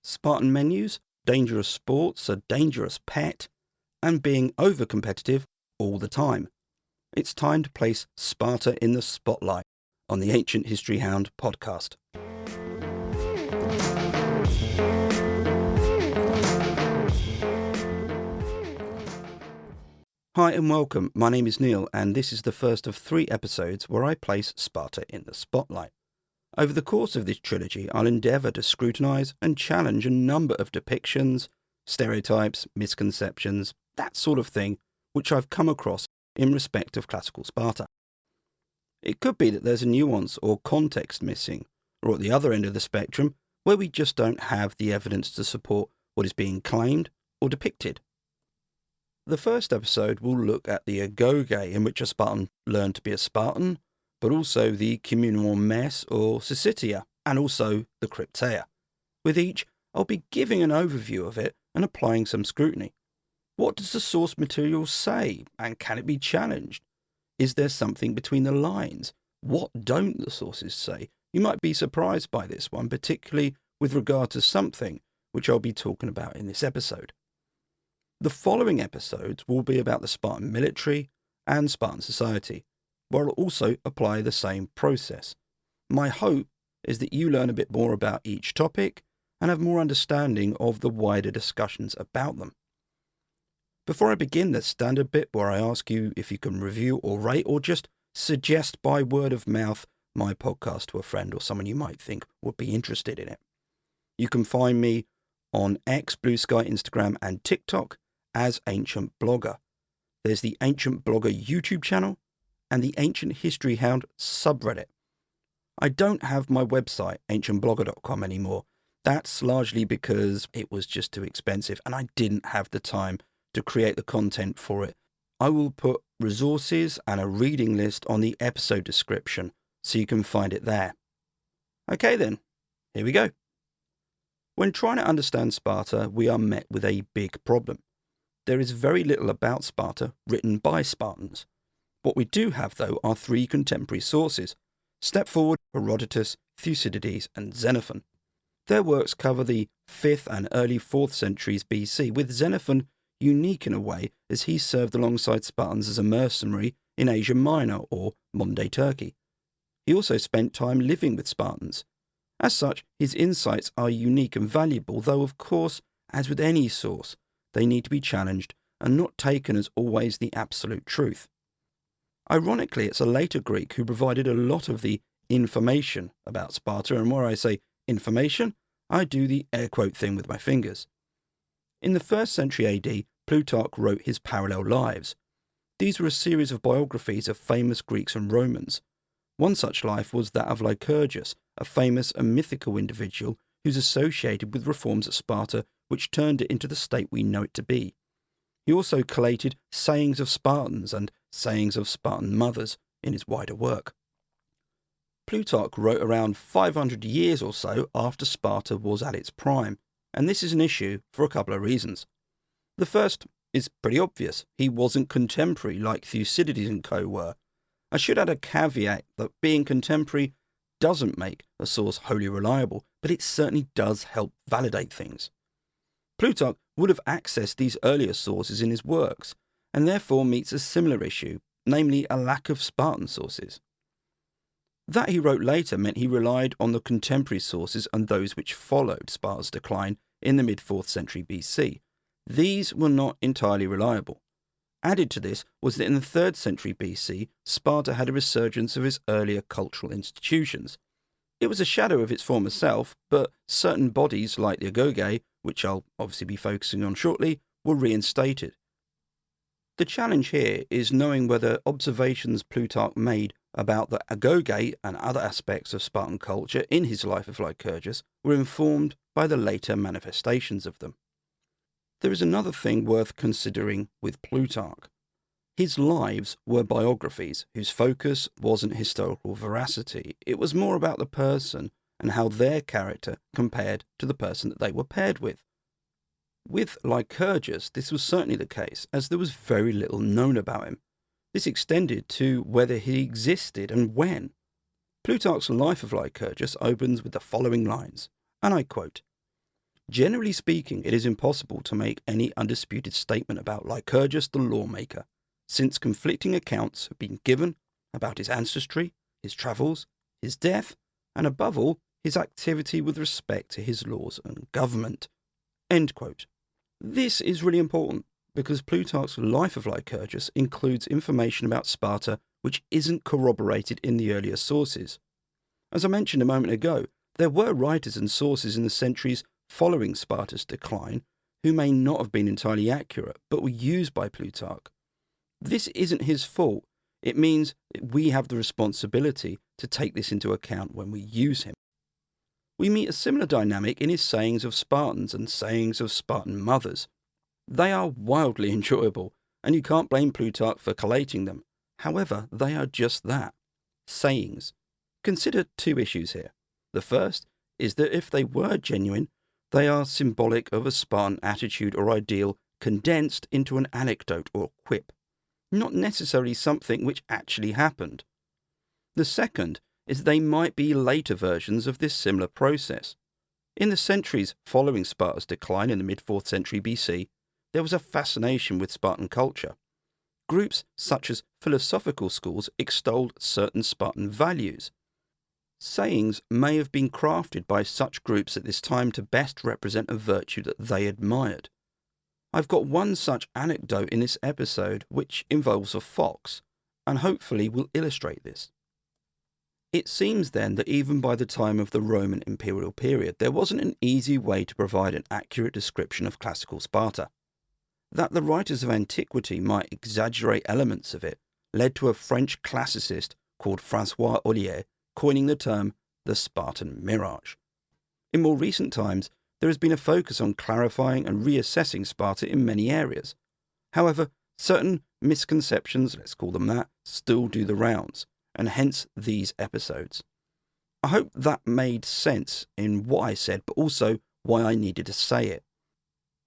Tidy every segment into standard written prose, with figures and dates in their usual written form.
Spartan menus, dangerous sports, a dangerous pet, and being over-competitive all the time. It's time to place Sparta in the spotlight on the Ancient History Hound podcast. Hi and welcome, my name is Neil and this is the first of 3 episodes where I place Sparta in the spotlight. Over the course of this trilogy, I'll endeavour to scrutinise and challenge a number of depictions, stereotypes, misconceptions, that sort of thing, which I've come across in respect of classical Sparta. It could be that there's a nuance or context missing, or at the other end of the spectrum, where we just don't have the evidence to support what is being claimed or depicted. The first episode will look at the agoge in which a Spartan learned to be a Spartan, but also the communal mess or syssitia, and also the Krypteia. With each, I'll be giving an overview of it and applying some scrutiny. What does the source material say, and can it be challenged? Is there something between the lines? What don't the sources say? You might be surprised by this one, particularly with regard to something which I'll be talking about in this episode. The following episodes will be about the Spartan military and Spartan Society, where I'll also apply the same process. My hope is that you learn a bit more about each topic and have more understanding of the wider discussions about them. Before I begin the standard bit where I ask you if you can review or rate or just suggest by word of mouth my podcast to a friend or someone you might think would be interested in it. You can find me on X, Blue Sky, Instagram and TikTok as Ancient Blogger. There's the Ancient Blogger YouTube channel and the Ancient History Hound subreddit. I don't have my website, ancientblogger.com, anymore. That's largely because it was just too expensive and I didn't have the time to create the content for it. I will put resources and a reading list on the episode description so you can find it there. Okay then, here we go. When trying to understand Sparta, we are met with a big problem. There is very little about Sparta written by Spartans. What we do have, though, are 3 contemporary sources: Step Forward, Herodotus, Thucydides, and Xenophon. Their works cover the 5th and early 4th centuries BC, with Xenophon unique in a way as he served alongside Spartans as a mercenary in Asia Minor or modern-day Turkey. He also spent time living with Spartans. As such, his insights are unique and valuable, though of course, as with any source, they need to be challenged and not taken as always the absolute truth. Ironically, it's a later Greek who provided a lot of the information about Sparta, and where I say information, I do the air quote thing with my fingers. In the 1st century AD, Plutarch wrote his parallel lives. These were a series of biographies of famous Greeks and Romans. One such life was that of Lycurgus, a famous and mythical individual who's associated with reforms at Sparta which turned it into the state we know it to be. He also collated sayings of Spartans and sayings of Spartan mothers in his wider work. Plutarch wrote around 500 years or so after Sparta was at its prime, and this is an issue for a couple of reasons. The first is pretty obvious. He wasn't contemporary like Thucydides and co were. I should add a caveat that being contemporary doesn't make a source wholly reliable, but it certainly does help validate things. Plutarch would have accessed these earlier sources in his works, and therefore meets a similar issue, namely a lack of Spartan sources. That he wrote later meant he relied on the contemporary sources and those which followed Sparta's decline in the mid-4th century BC. These were not entirely reliable. Added to this was that in the 3rd century BC, Sparta had a resurgence of its earlier cultural institutions. It was a shadow of its former self, but certain bodies like the agoge, which I'll obviously be focusing on shortly, were reinstated. The challenge here is knowing whether observations Plutarch made about the agoge and other aspects of Spartan culture in his life of Lycurgus were informed by the later manifestations of them. There is another thing worth considering with Plutarch. His lives were biographies whose focus wasn't historical veracity. It was more about the person and how their character compared to the person that they were paired with. With Lycurgus, this was certainly the case, as there was very little known about him. This extended to whether he existed and when. Plutarch's life of Lycurgus opens with the following lines, and I quote, Generally speaking, it is impossible to make any undisputed statement about Lycurgus the lawmaker, since conflicting accounts have been given about his ancestry, his travels, his death, and above all, his activity with respect to his laws and government. End quote. This is really important because Plutarch's Life of Lycurgus includes information about Sparta which isn't corroborated in the earlier sources. As I mentioned a moment ago, there were writers and sources in the centuries following Sparta's decline who may not have been entirely accurate, but were used by Plutarch. This isn't his fault. It means that we have the responsibility to take this into account when we use him. We meet a similar dynamic in his sayings of Spartans and sayings of Spartan mothers. They are wildly enjoyable, and you can't blame Plutarch for collating them. However, they are just that, sayings. Consider two issues here. The first is that if they were genuine, they are symbolic of a Spartan attitude or ideal condensed into an anecdote or quip, not necessarily something which actually happened. The second is they might be later versions of this similar process. In the centuries following Sparta's decline in the mid-4th century BC, there was a fascination with Spartan culture. Groups such as philosophical schools extolled certain Spartan values. Sayings may have been crafted by such groups at this time to best represent a virtue that they admired. I've got one such anecdote in this episode which involves a fox, and hopefully will illustrate this. It seems then that even by the time of the Roman imperial period, there wasn't an easy way to provide an accurate description of classical Sparta. That the writers of antiquity might exaggerate elements of it led to a French classicist called François Ollier coining the term the Spartan mirage. In more recent times, there has been a focus on clarifying and reassessing Sparta in many areas. However, certain misconceptions, let's call them that, still do the rounds, and hence these episodes. I hope that made sense in what I said, but also why I needed to say it.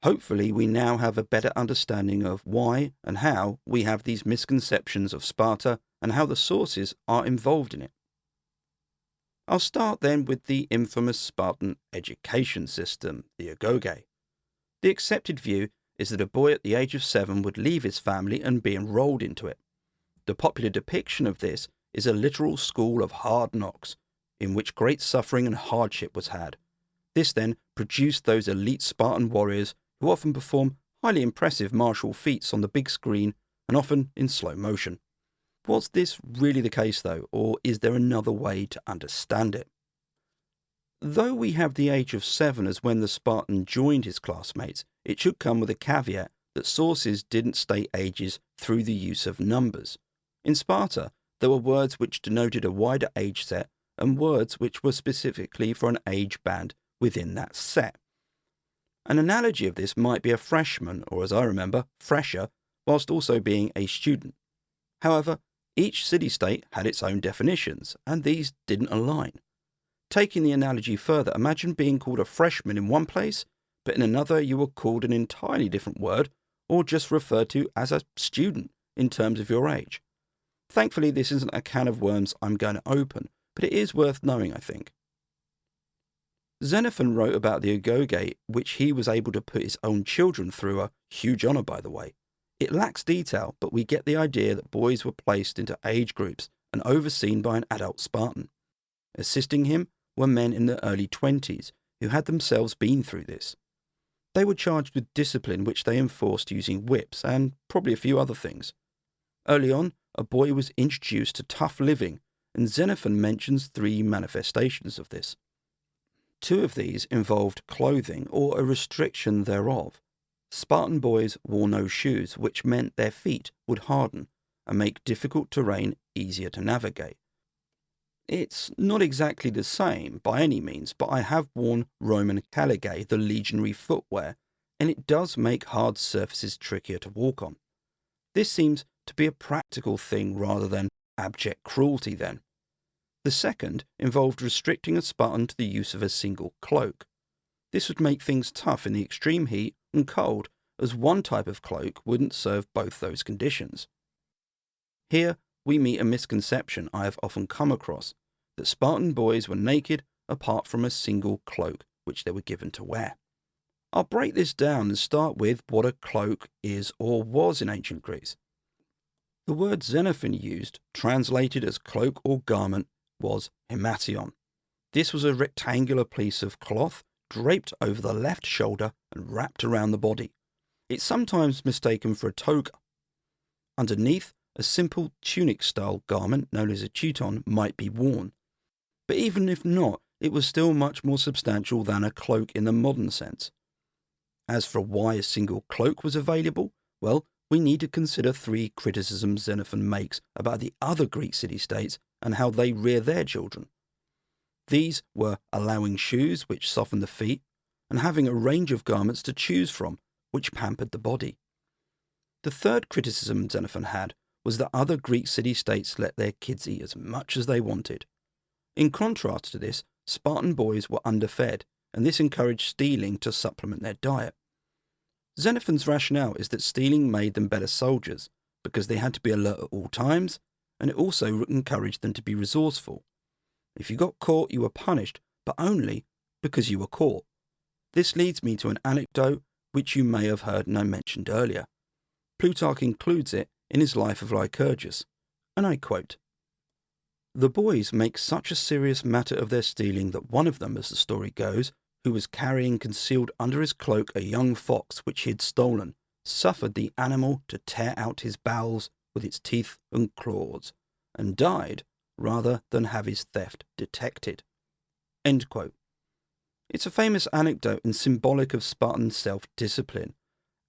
Hopefully we now have a better understanding of why and how we have these misconceptions of Sparta and how the sources are involved in it. I'll start then with the infamous Spartan education system, the agoge. The accepted view is that a boy at the age of 7 would leave his family and be enrolled into it. The popular depiction of this is a literal school of hard knocks, in which great suffering and hardship was had. This then produced those elite Spartan warriors who often perform highly impressive martial feats on the big screen and often in slow motion. Was this really the case though, or is there another way to understand it? Though we have the age of 7 as when the Spartan joined his classmates, it should come with a caveat that sources didn't state ages through the use of numbers. In Sparta, there were words which denoted a wider age set and words which were specifically for an age band within that set. An analogy of this might be a freshman, or as I remember, fresher, whilst also being a student. However, each city-state had its own definitions, and these didn't align. Taking the analogy further, imagine being called a freshman in one place, but in another you were called an entirely different word, or just referred to as a student in terms of your age. Thankfully, this isn't a can of worms I'm going to open, but it is worth knowing, I think. Xenophon wrote about the agoge, which he was able to put his own children through, a huge honour by the way. It lacks detail, but we get the idea that boys were placed into age groups and overseen by an adult Spartan. Assisting him were men in their early 20s who had themselves been through this. They were charged with discipline which they enforced using whips and probably a few other things. Early on, a boy was introduced to tough living, and Xenophon mentions 3 manifestations of this. 2 of these involved clothing or a restriction thereof. Spartan boys wore no shoes, which meant their feet would harden and make difficult terrain easier to navigate. It's not exactly the same by any means, but I have worn Roman caligae, the legionary footwear, and it does make hard surfaces trickier to walk on. This seems to be a practical thing rather than abject cruelty then. The second involved restricting a Spartan to the use of a single cloak. This would make things tough in the extreme heat and cold, as one type of cloak wouldn't serve both those conditions. Here we meet a misconception I have often come across, that Spartan boys were naked apart from a single cloak which they were given to wear. I'll break this down and start with what a cloak is or was in ancient Greece. The word Xenophon used, translated as cloak or garment, was hemation. This was a rectangular piece of cloth draped over the left shoulder and wrapped around the body. It's sometimes mistaken for a toga. Underneath, a simple tunic-style garment known as a chiton might be worn. But even if not, it was still much more substantial than a cloak in the modern sense. As for why a single cloak was available, well, we need to consider three criticisms Xenophon makes about the other Greek city-states and how they rear their children. These were allowing shoes which softened the feet, and having a range of garments to choose from, which pampered the body. The third criticism Xenophon had was that other Greek city-states let their kids eat as much as they wanted. In contrast to this, Spartan boys were underfed, and this encouraged stealing to supplement their diet. Xenophon's rationale is that stealing made them better soldiers, because they had to be alert at all times, and it also encouraged them to be resourceful. If you got caught, you were punished, but only because you were caught. This leads me to an anecdote which you may have heard and I mentioned earlier. Plutarch includes it in his Life of Lycurgus, and I quote, "The boys make such a serious matter of their stealing that one of them, as the story goes, who was carrying concealed under his cloak a young fox which he had stolen, suffered the animal to tear out his bowels with its teeth and claws, and died rather than have his theft detected." End quote. It's a famous anecdote and symbolic of Spartan self-discipline,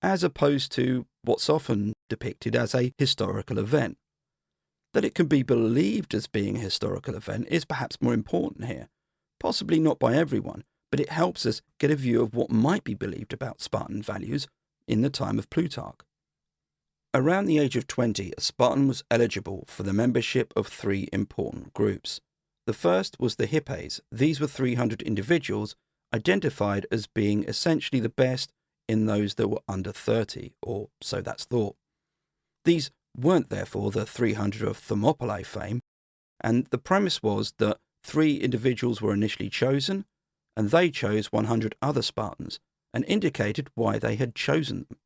as opposed to what's often depicted as a historical event. That it can be believed as being a historical event is perhaps more important here, possibly not by everyone, but it helps us get a view of what might be believed about Spartan values in the time of Plutarch. Around the age of 20, a Spartan was eligible for the membership of three important groups. The first was the Hippes. These were 300 individuals identified as being essentially the best in those that were under 30, or so that's thought. These weren't therefore the 300 of Thermopylae fame, and the premise was that 3 individuals were initially chosen, and they chose 100 other Spartans, and indicated why they had chosen them.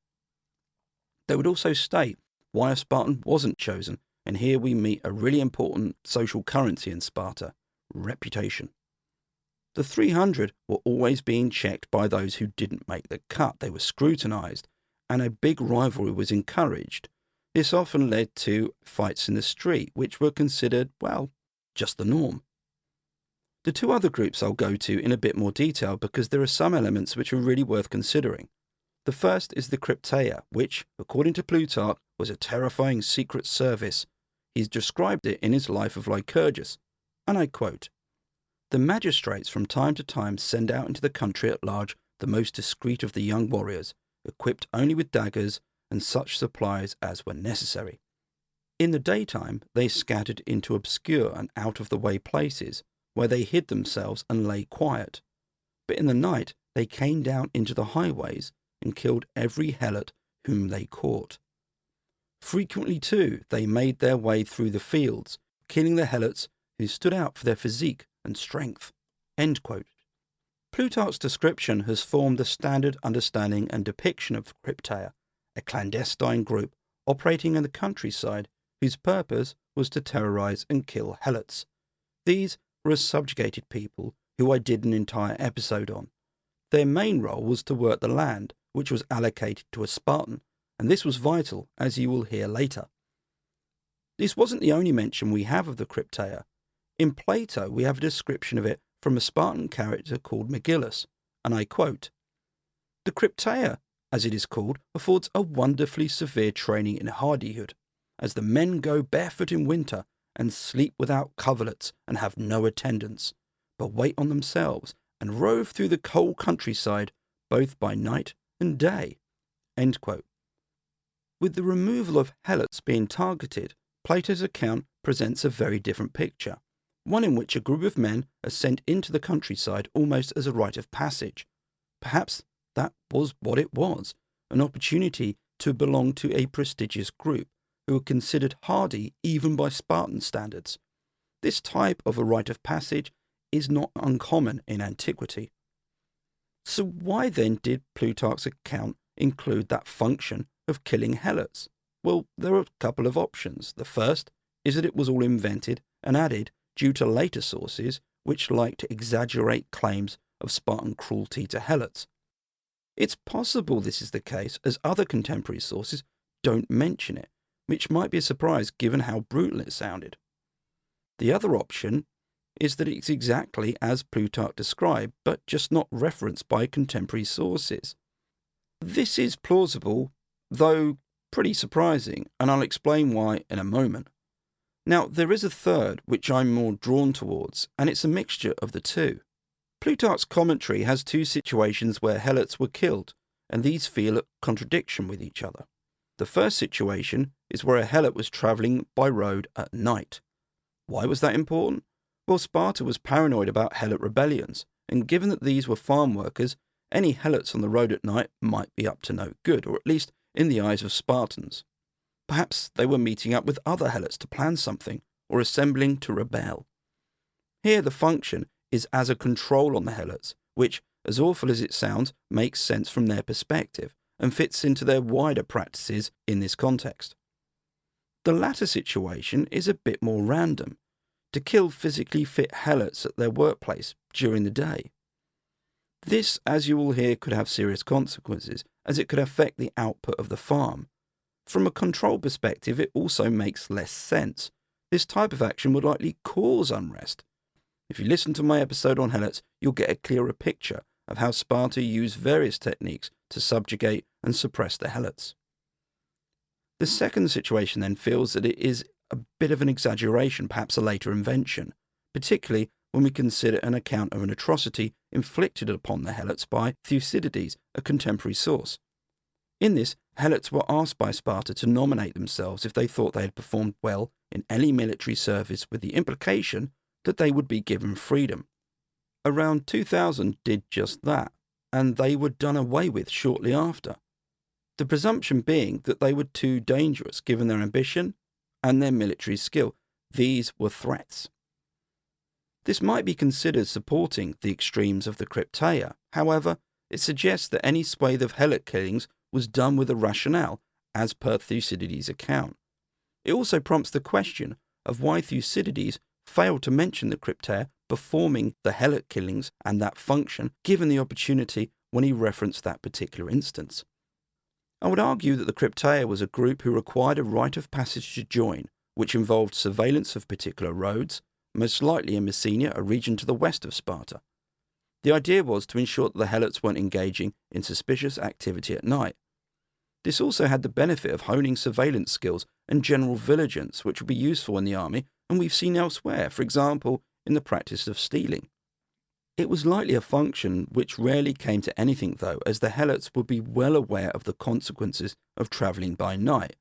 They would also state why a Spartan wasn't chosen, and here we meet a really important social currency in Sparta: reputation. The 300 were always being checked by those who didn't make the cut. They were scrutinized, and a big rivalry was encouraged. This often led to fights in the street, which were considered, well, just the norm. The 2 other groups I'll go to in a bit more detail because there are some elements which are really worth considering. The first is the Krypteia, which, according to Plutarch, was a terrifying secret service. He's described it in his Life of Lycurgus, and I quote, "The magistrates from time to time send out into the country at large the most discreet of the young warriors, equipped only with daggers and such supplies as were necessary. In the daytime they scattered into obscure and out-of-the-way places, where they hid themselves and lay quiet. But in the night they came down into the highways and killed every helot whom they caught. Frequently, too, they made their way through the fields, killing the helots who stood out for their physique and strength." End quote. Plutarch's description has formed the standard understanding and depiction of Krypteia, a clandestine group operating in the countryside whose purpose was to terrorize and kill helots. These were a subjugated people who I did an entire episode on. Their main role was to work the land, which was allocated to a Spartan, and this was vital, as you will hear later. This wasn't the only mention we have of the Krypteia. In Plato, we have a description of it from a Spartan character called Megillus, and I quote, "The Krypteia, as it is called, affords a wonderfully severe training in hardihood, as the men go barefoot in winter and sleep without coverlets and have no attendants, but wait on themselves and rove through the cold countryside both by night and day." End quote. With the removal of helots being targeted, Plato's account presents a very different picture, one in which a group of men are sent into the countryside almost as a rite of passage. Perhaps that was what it was, an opportunity to belong to a prestigious group who were considered hardy even by Spartan standards. This type of a rite of passage is not uncommon in antiquity. So why then did Plutarch's account include that function of killing Helots? Well, there are a couple of options. The first is that it was all invented and added due to later sources which like to exaggerate claims of Spartan cruelty to Helots. It's possible this is the case, as other contemporary sources don't mention it, which might be a surprise given how brutal it sounded. The other option is that it's exactly as Plutarch described, but just not referenced by contemporary sources. This is plausible, though pretty surprising, and I'll explain why in a moment. Now, there is a third which I'm more drawn towards, and it's a mixture of the two. Plutarch's commentary has two situations where Helots were killed, and these feel at contradiction with each other. The first situation is where a Helot was travelling by road at night. Why was that important? Well, Sparta was paranoid about Helot rebellions, and given that these were farm workers, any Helots on the road at night might be up to no good, or at least in the eyes of Spartans. Perhaps they were meeting up with other Helots to plan something, or assembling to rebel. Here the function is as a control on the Helots, which, as awful as it sounds, makes sense from their perspective, and fits into their wider practices in this context. The latter situation is a bit more random, to kill physically fit Helots at their workplace during the day. This, as you will hear, could have serious consequences, as it could affect the output of the farm. From a control perspective, it also makes less sense. This type of action would likely cause unrest. If you listen to my episode on Helots, you'll get a clearer picture of how Sparta used various techniques to subjugate and suppress the Helots. The second situation then feels that it is a bit of an exaggeration, perhaps a later invention, particularly when we consider an account of an atrocity inflicted upon the Helots by Thucydides, a contemporary source. In this, Helots were asked by Sparta to nominate themselves if they thought they had performed well in any military service, with the implication that they would be given freedom. Around 2,000 did just that, and they were done away with shortly after. The presumption being that they were too dangerous given their ambition and their military skill. These were threats. This might be considered supporting the extremes of the Krypteia. However, it suggests that any swathe of Helot killings was done with a rationale, as per Thucydides' account. It also prompts the question of why Thucydides failed to mention the Krypteia performing the Helot killings and that function, given the opportunity when he referenced that particular instance. I would argue that the Krypteia was a group who required a rite of passage to join, which involved surveillance of particular roads, most likely in Messenia, a region to the west of Sparta. The idea was to ensure that the Helots weren't engaging in suspicious activity at night. This also had the benefit of honing surveillance skills and general vigilance, which would be useful in the army, and we've seen elsewhere, for example, in the practice of stealing. It was likely a function which rarely came to anything, though, as the Helots would be well aware of the consequences of travelling by night,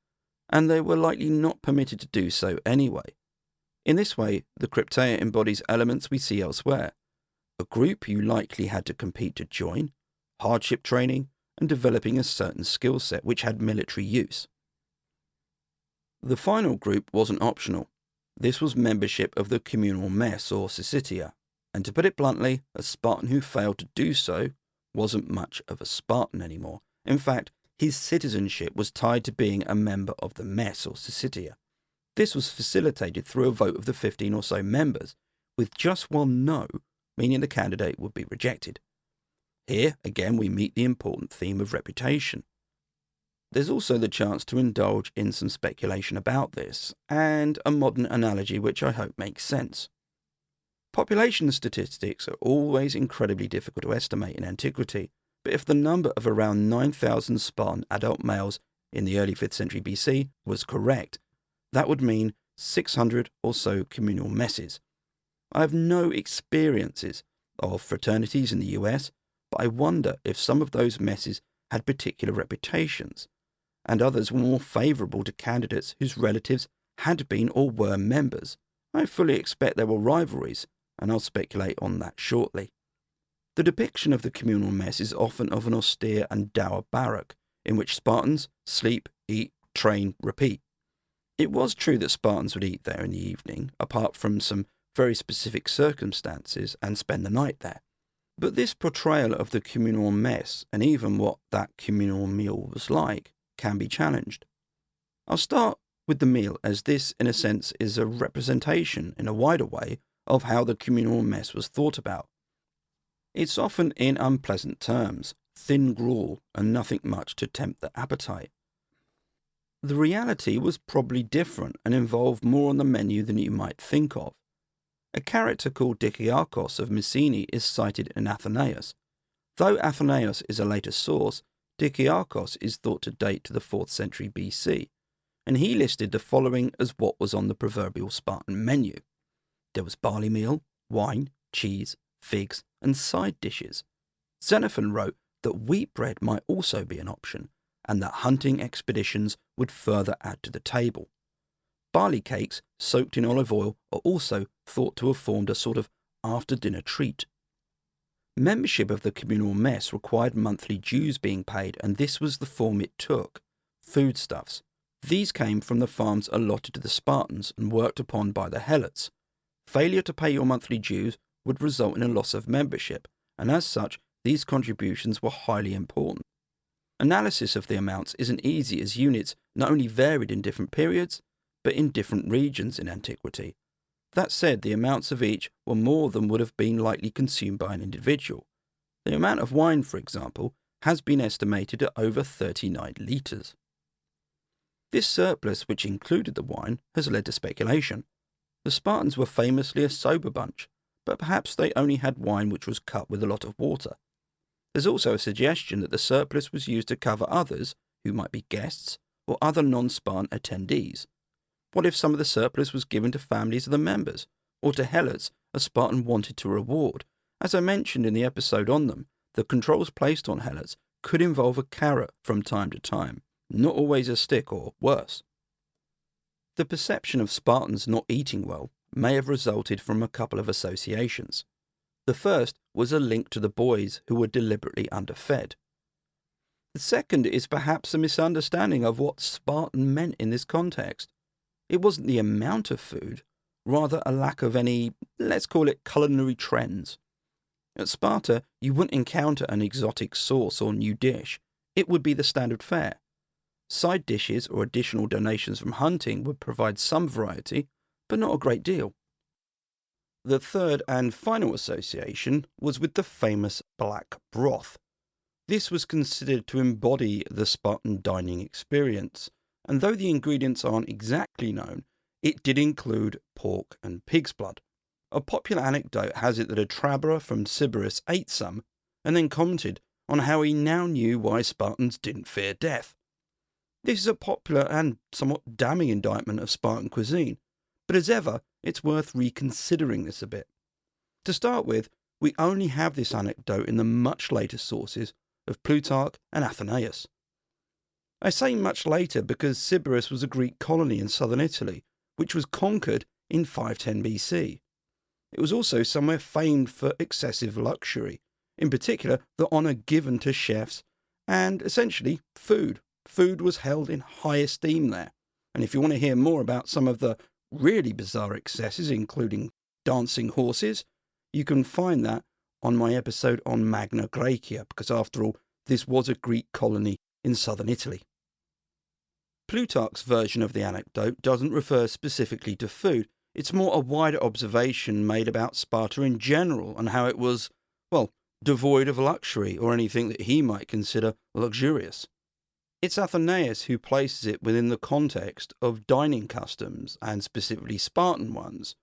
and they were likely not permitted to do so anyway. In this way, the Krypteia embodies elements we see elsewhere. A group you likely had to compete to join, hardship training, and developing a certain skill set which had military use. The final group wasn't optional. This was membership of the communal mess or syssitia, and to put it bluntly, a Spartan who failed to do so wasn't much of a Spartan anymore. In fact, his citizenship was tied to being a member of the mess or syssitia. This was facilitated through a vote of the 15 or so members, with just one no, meaning the candidate would be rejected. Here, again, we meet the important theme of reputation. There's also the chance to indulge in some speculation about this, and a modern analogy which I hope makes sense. Population statistics are always incredibly difficult to estimate in antiquity, but if the number of around 9,000 Spartan adult males in the early 5th century BC was correct, that would mean 600 or so communal messes. I have no experiences of fraternities in the US, but I wonder if some of those messes had particular reputations, and others were more favourable to candidates whose relatives had been or were members. I fully expect there were rivalries, and I'll speculate on that shortly. The depiction of the communal mess is often of an austere and dour barrack, in which Spartans sleep, eat, train, repeat. It was true that Spartans would eat there in the evening, apart from some very specific circumstances, and spend the night there. But this portrayal of the communal mess, and even what that communal meal was like, can be challenged. I'll start with the meal, as this, in a sense, is a representation, in a wider way, of how the communal mess was thought about. It's often in unpleasant terms, thin gruel, and nothing much to tempt the appetite. The reality was probably different and involved more on the menu than you might think of. A character called Dicaearchos of Messenia is cited in Athenaeus. Though Athenaeus is a later source, Dicaearchos is thought to date to the 4th century BC, and he listed the following as what was on the proverbial Spartan menu. There was barley meal, wine, cheese, figs, and side dishes. Xenophon wrote that wheat bread might also be an option, and that hunting expeditions would further add to the table. Barley cakes soaked in olive oil are also thought to have formed a sort of after-dinner treat. Membership of the communal mess required monthly dues being paid, and this was the form it took: foodstuffs. These came from the farms allotted to the Spartans and worked upon by the Helots. Failure to pay your monthly dues would result in a loss of membership, and as such, these contributions were highly important. Analysis of the amounts isn't easy, as units not only varied in different periods, but in different regions in antiquity. That said, the amounts of each were more than would have been likely consumed by an individual. The amount of wine, for example, has been estimated at over 39 litres. This surplus, which included the wine, has led to speculation. The Spartans were famously a sober bunch, but perhaps they only had wine which was cut with a lot of water. There's also a suggestion that the surplus was used to cover others, who might be guests, or other non-Spartan attendees. What if some of the surplus was given to families of the members, or to Helots a Spartan wanted to reward? As I mentioned in the episode on them, the controls placed on Helots could involve a carrot from time to time, not always a stick or worse. The perception of Spartans not eating well may have resulted from a couple of associations. The first was a link to the boys who were deliberately underfed. The second is perhaps a misunderstanding of what Spartan meant in this context. It wasn't the amount of food, rather a lack of any, let's call it, culinary trends. At Sparta, you wouldn't encounter an exotic sauce or new dish. It would be the standard fare. Side dishes or additional donations from hunting would provide some variety, but not a great deal. The third and final association was with the famous black broth. This was considered to embody the Spartan dining experience, and though the ingredients aren't exactly known, it did include pork and pig's blood. A popular anecdote has it that a traveller from Sybaris ate some, and then commented on how he now knew why Spartans didn't fear death. This is a popular and somewhat damning indictment of Spartan cuisine, but as ever, it's worth reconsidering this a bit. To start with, we only have this anecdote in the much later sources of Plutarch and Athenaeus. I say much later because Sybaris was a Greek colony in southern Italy, which was conquered in 510 BC. It was also somewhere famed for excessive luxury, in particular the honour given to chefs, and essentially food. Food was held in high esteem there, and if you want to hear more about some of the really bizarre excesses, including dancing horses, you can find that on my episode on Magna Graecia, because after all, this was a Greek colony in southern Italy. Plutarch's version of the anecdote doesn't refer specifically to food. It's more a wider observation made about Sparta in general and how it was, well, devoid of luxury or anything that he might consider luxurious. It's Athenaeus who places it within the context of dining customs, and specifically Spartan ones,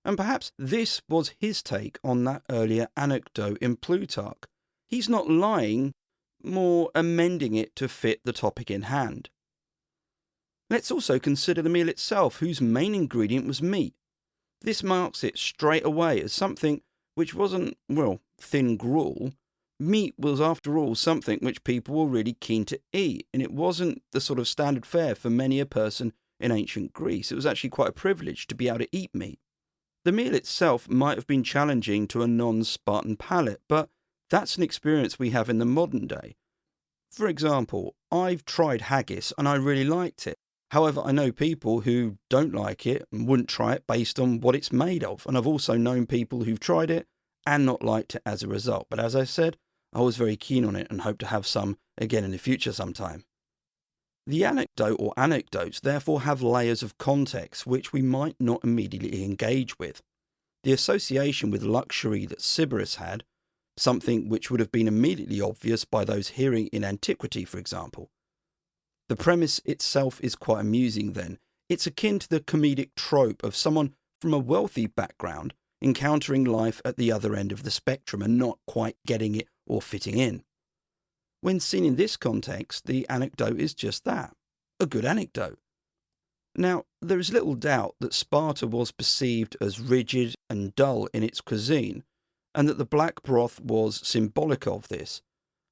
and perhaps this was his take on that earlier anecdote in Plutarch. He's not lying, more amending it to fit the topic in hand. Let's also consider the meal itself, whose main ingredient was meat. This marks it straight away as something which wasn't, well, thin gruel. Meat was, after all, something which people were really keen to eat, and it wasn't the sort of standard fare for many a person in ancient Greece. It was actually quite a privilege to be able to eat meat. The meal itself might have been challenging to a non-Spartan palate, but that's an experience we have in the modern day. For example, I've tried haggis and I really liked it. However, I know people who don't like it and wouldn't try it based on what it's made of, and I've also known people who've tried it and not liked it as a result. But as I said, I was very keen on it and hope to have some again in the future sometime. The anecdote or anecdotes therefore have layers of context which we might not immediately engage with. The association with luxury that Sybaris had, something which would have been immediately obvious by those hearing in antiquity, for example. The premise itself is quite amusing then. It's akin to the comedic trope of someone from a wealthy background encountering life at the other end of the spectrum and not quite getting it or fitting in. When seen in this context, the anecdote is just that, a good anecdote. Now, there is little doubt that Sparta was perceived as rigid and dull in its cuisine, and that the black broth was symbolic of this.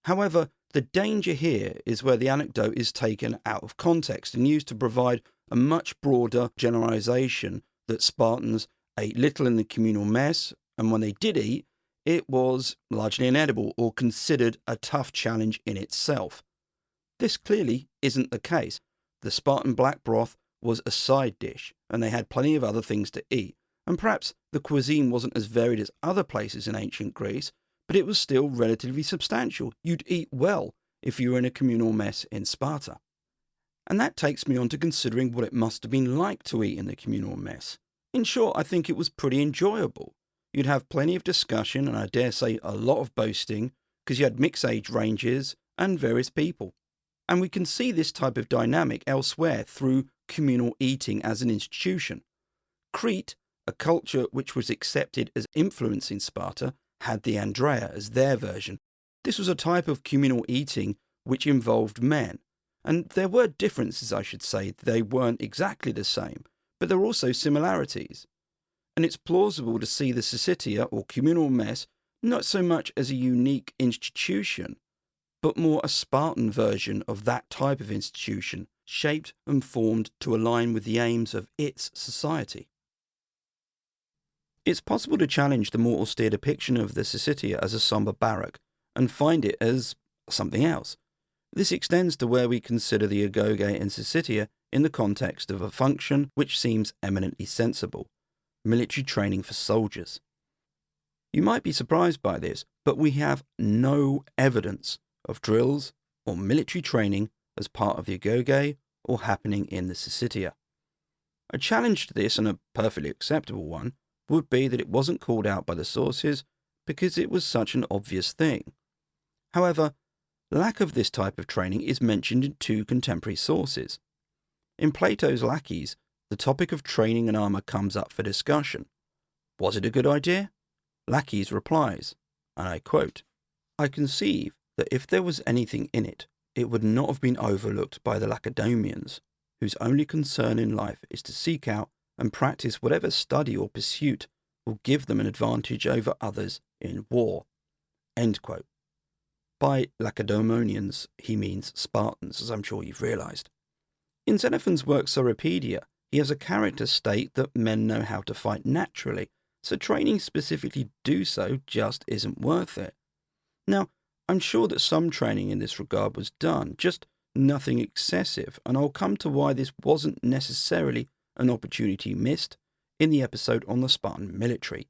However, the danger here is where the anecdote is taken out of context and used to provide a much broader generalization that Spartans ate little in the communal mess, and when they did eat, it was largely inedible or considered a tough challenge in itself. This clearly isn't the case. The Spartan black broth was a side dish, and they had plenty of other things to eat, and perhaps the cuisine wasn't as varied as other places in ancient Greece, but it was still relatively substantial. You'd eat well if you were in a communal mess in Sparta. And that takes me on to considering what it must have been like to eat in the communal mess. In short, I think it was pretty enjoyable. You'd have plenty of discussion, and I dare say a lot of boasting, because you had mixed age ranges and various people. And we can see this type of dynamic elsewhere through communal eating as an institution. Crete, a culture which was accepted as influencing Sparta, had the Andrea as their version. This was a type of communal eating which involved men. And there were differences, I should say. They weren't exactly the same, but there were also similarities. And it's plausible to see the syssitia, or communal mess, not so much as a unique institution, but more a Spartan version of that type of institution, shaped and formed to align with the aims of its society. It's possible to challenge the more austere depiction of the syssitia as a sombre barrack, and find it as something else. This extends to where we consider the agoge and syssitia in the context of a function which seems eminently sensible: military training for soldiers. You might be surprised by this, but we have no evidence of drills or military training as part of the agoge or happening in the syssitia. A challenge to this, and a perfectly acceptable one, would be that it wasn't called out by the sources because it was such an obvious thing. However, lack of this type of training is mentioned in two contemporary sources. In Plato's Laches, the topic of training and armour comes up for discussion. Was it a good idea? Laches replies, and I quote, "I conceive that if there was anything in it, it would not have been overlooked by the Lacedaemonians, whose only concern in life is to seek out and practice whatever study or pursuit will give them an advantage over others in war." End quote. By Lacedaemonians, he means Spartans, as I'm sure you've realised. In Xenophon's work Sauropedia, he has a character state that men know how to fight naturally, so training specifically to do so just isn't worth it. Now, I'm sure that some training in this regard was done, just nothing excessive, and I'll come to why this wasn't necessarily an opportunity missed in the episode on the Spartan military.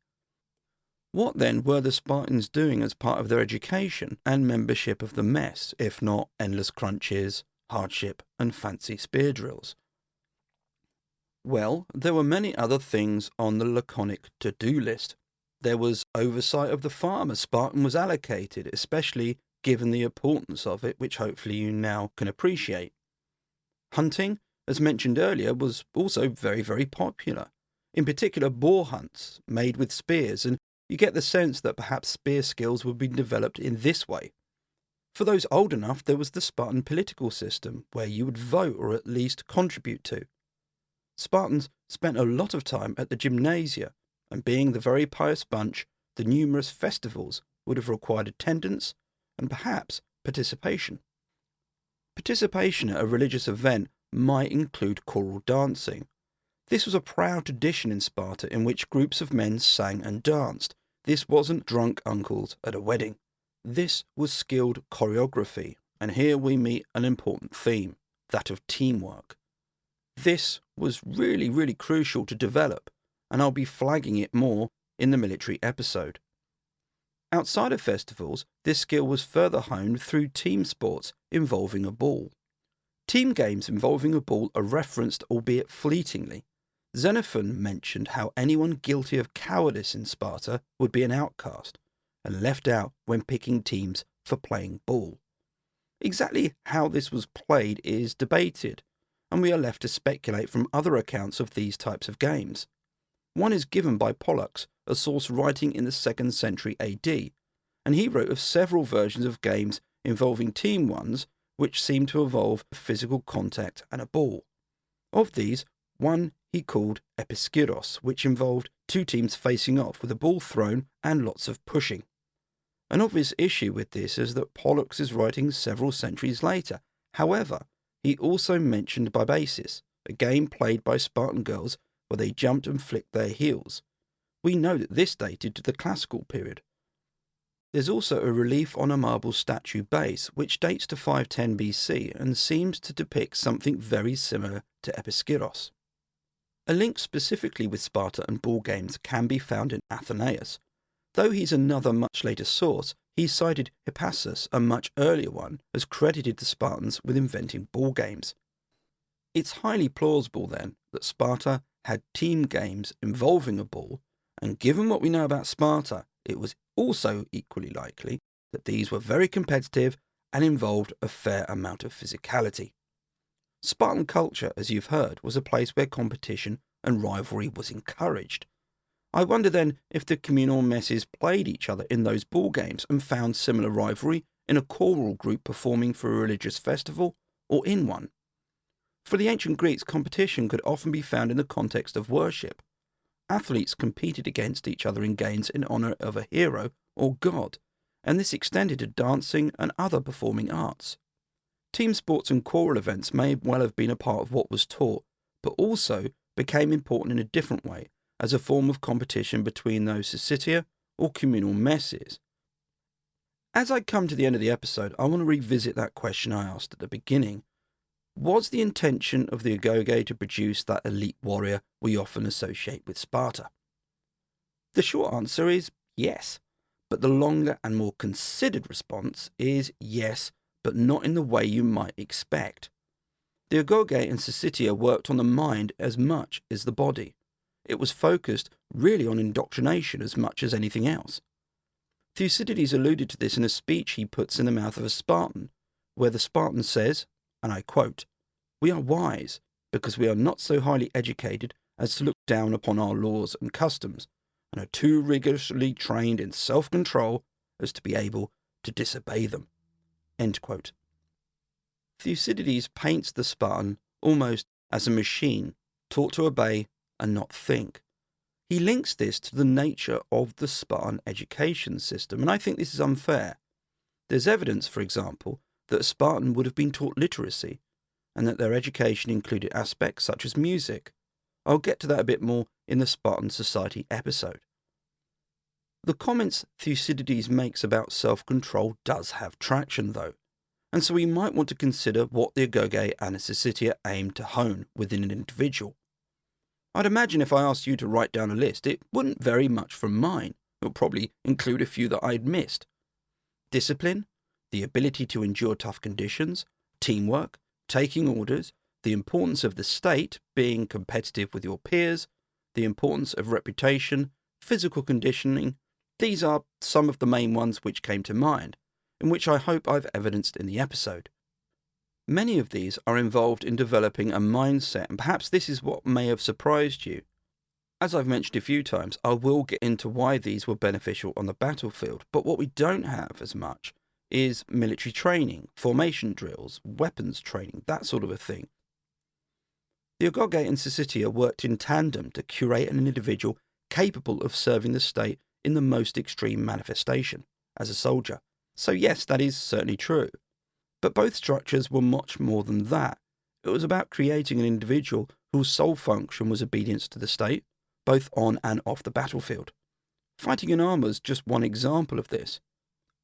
What then were the Spartans doing as part of their education and membership of the mess, if not endless crunches, hardship, and fancy spear drills? Well, there were many other things on the laconic to-do list. There was oversight of the farm a Spartan was allocated, especially given the importance of it, which hopefully you now can appreciate. Hunting, as mentioned earlier, was also very, very popular. In particular, boar hunts made with spears, and you get the sense that perhaps spear skills would be developed in this way. For those old enough, there was the Spartan political system, where you would vote or at least contribute to. Spartans spent a lot of time at the gymnasia, and being the very pious bunch, the numerous festivals would have required attendance and perhaps participation. Participation at a religious event might include choral dancing. This was a proud tradition in Sparta in which groups of men sang and danced. This wasn't drunk uncles at a wedding. This was skilled choreography, and here we meet an important theme, that of teamwork. This was really, really crucial to develop, and I'll be flagging it more in the military episode. Outside of festivals, this skill was further honed through team sports involving a ball. Team games involving a ball are referenced, albeit fleetingly. Xenophon mentioned how anyone guilty of cowardice in Sparta would be an outcast and left out when picking teams for playing ball. Exactly how this was played is debated, and we are left to speculate from other accounts of these types of games. One is given by Pollux, a source writing in the 2nd century AD, and he wrote of several versions of games involving team ones which seem to involve physical contact and a ball. Of these, one he called episkyros, which involved two teams facing off with a ball thrown and lots of pushing. An obvious issue with this is that Pollux is writing several centuries later. However, he also mentioned bibasis, a game played by Spartan girls where they jumped and flicked their heels. We know that this dated to the classical period. There's also a relief on a marble statue base which dates to 510 BC and seems to depict something very similar to episkyros. A link specifically with Sparta and ball games can be found in Athenaeus. Though he's another much later source, he cited Hippasus, a much earlier one, as credited the Spartans with inventing ball games. It's highly plausible then that Sparta had team games involving a ball, and given what we know about Sparta, it was also equally likely that these were very competitive and involved a fair amount of physicality. Spartan culture, as you've heard, was a place where competition and rivalry was encouraged. I wonder then if the communal messes played each other in those ball games and found similar rivalry in a choral group performing for a religious festival or in one. For the ancient Greeks, competition could often be found in the context of worship. Athletes competed against each other in games in honour of a hero or god, and this extended to dancing and other performing arts. Team sports and choral events may well have been a part of what was taught, but also became important in a different way, as a form of competition between those syssitia or communal messes. As I come to the end of the episode, I want to revisit that question I asked at the beginning. Was the intention of the agoge to produce that elite warrior we often associate with Sparta? The short answer is yes, but the longer and more considered response is yes, but not in the way you might expect. The agoge and syssitia worked on the mind as much as the body. It was focused really on indoctrination as much as anything else. Thucydides alluded to this in a speech he puts in the mouth of a Spartan, where the Spartan says, and I quote, "We are wise because we are not so highly educated as to look down upon our laws and customs, and are too rigorously trained in self-control as to be able to disobey them." End quote. Thucydides paints the Spartan almost as a machine taught to obey and not think. He links this to the nature of the Spartan education system, and I think this is unfair. There's evidence, for example, that a Spartan would have been taught literacy, and that their education included aspects such as music. I'll get to that a bit more in the Spartan Society episode. The comments Thucydides makes about self-control does have traction, though, and so we might want to consider what the agoge and the syssitia aim to hone within an individual. I'd imagine if I asked you to write down a list, it wouldn't vary much from mine. It would probably include a few that I'd missed. Discipline, the ability to endure tough conditions, teamwork, taking orders, the importance of the state, being competitive with your peers, the importance of reputation, physical conditioning. These are some of the main ones which came to mind, and which I hope I've evidenced in the episode. Many of these are involved in developing a mindset, and perhaps this is what may have surprised you. As I've mentioned a few times, I will get into why these were beneficial on the battlefield, but what we don't have as much is military training, formation drills, weapons training, that sort of a thing. The agoge and syssitia worked in tandem to curate an individual capable of serving the state in the most extreme manifestation, as a soldier. So yes, that is certainly true. But both structures were much more than that. It was about creating an individual whose sole function was obedience to the state, both on and off the battlefield. Fighting in armour is just one example of this.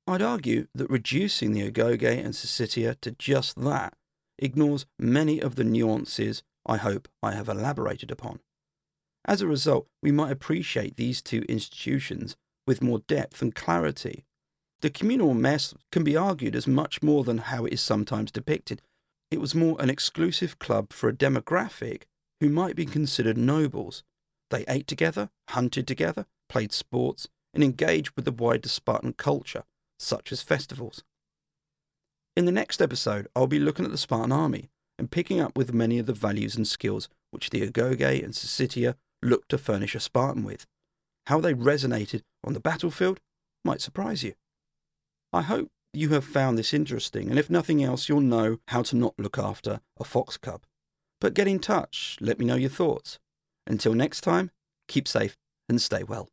I'd argue that reducing the agoge and syssitia to just that ignores many of the nuances I hope I have elaborated upon. As a result, we might appreciate these two institutions with more depth and clarity. The communal mess can be argued as much more than how it is sometimes depicted. It was more an exclusive club for a demographic who might be considered nobles. They ate together, hunted together, played sports, and engaged with the wider Spartan culture, such as festivals. In the next episode, I'll be looking at the Spartan army and picking up with many of the values and skills which the agoge and syssitia looked to furnish a Spartan with. How they resonated on the battlefield might surprise you. I hope you have found this interesting, and if nothing else, you'll know how to not look after a fox cub. But get in touch, let me know your thoughts. Until next time, keep safe and stay well.